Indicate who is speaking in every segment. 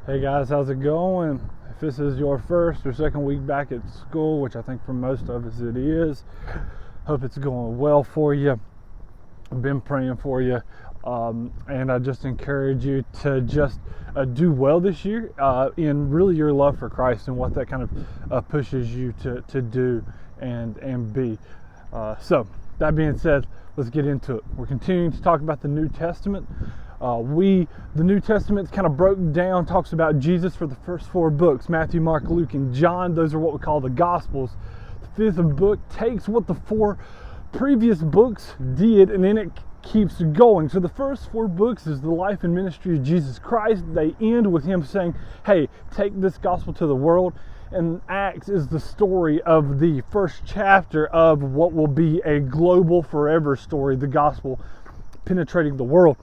Speaker 1: Hey guys, how's it going? If this is your first or second week back at school, which I think for most of us it is, hope it's going well for you. I've been praying for you, and I just encourage you to just do well this year in really your love for Christ and what that kind of pushes you to do and be. So that being said, let's get into it. We're continuing to talk about the New Testament. The New Testament's kind of broken down, talks about Jesus for the first four books, Matthew, Mark, Luke, and John. Those are what we call the Gospels. The fifth book takes what the four previous books did, and then it keeps going. So the first four books is the life and ministry of Jesus Christ. They end with him saying, hey, take this gospel to the world. And Acts is the story of the first chapter of what will be a global forever story, the gospel penetrating the world.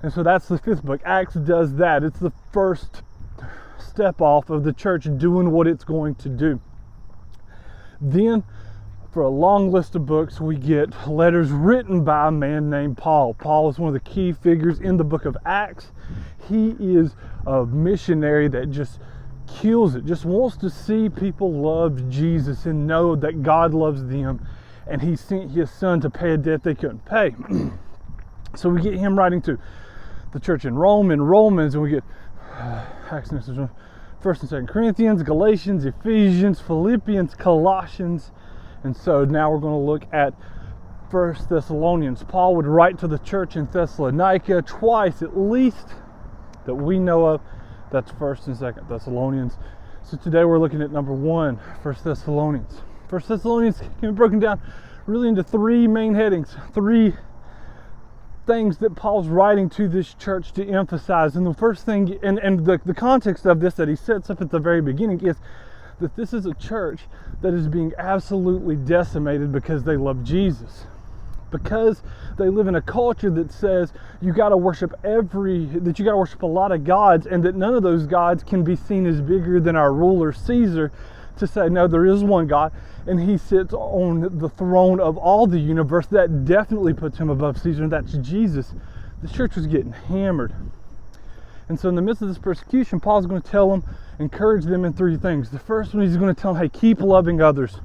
Speaker 1: And so that's the fifth book. Acts does that. It's the first step off of the church doing what it's going to do. Then, for a long list of books, we get letters written by a man named Paul. Paul is one of the key figures in the book of Acts. He is a missionary that just kills it, just wants to see people love Jesus and know that God loves them. And he sent his son to pay a debt they couldn't pay. So we get him writing to the church in Rome and Romans, and we get Acts, 1st and 2nd Corinthians, Galatians, Ephesians, Philippians, Colossians. And so now we're going to look at 1st Thessalonians. Paul would write to the church in Thessalonica twice at least that we know of. That's 1st and 2nd Thessalonians. So today we're looking at number 1, 1st Thessalonians. 1st Thessalonians can be broken down really into three main headings, three things that Paul's writing to this church to emphasize. And the first thing, and the context of this that he sets up at the very beginning is that this is a church that is being absolutely decimated because they love Jesus. Because they live in a culture that says you got to worship a lot of gods, and that none of those gods can be seen as bigger than our ruler Caesar. To say, no, there is one God, and he sits on the throne of all the universe. That definitely puts him above Caesar, and that's Jesus. The church was getting hammered. And so in the midst of this persecution, Paul's going to tell them, encourage them in three things. The first one, he's going to tell them, hey, keep loving others.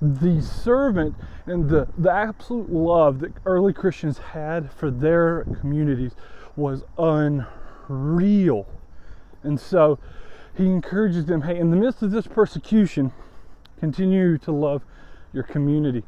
Speaker 1: The servant and the absolute love that early Christians had for their communities was unreal. And so he encourages them, hey, in the midst of this persecution, continue to love your community.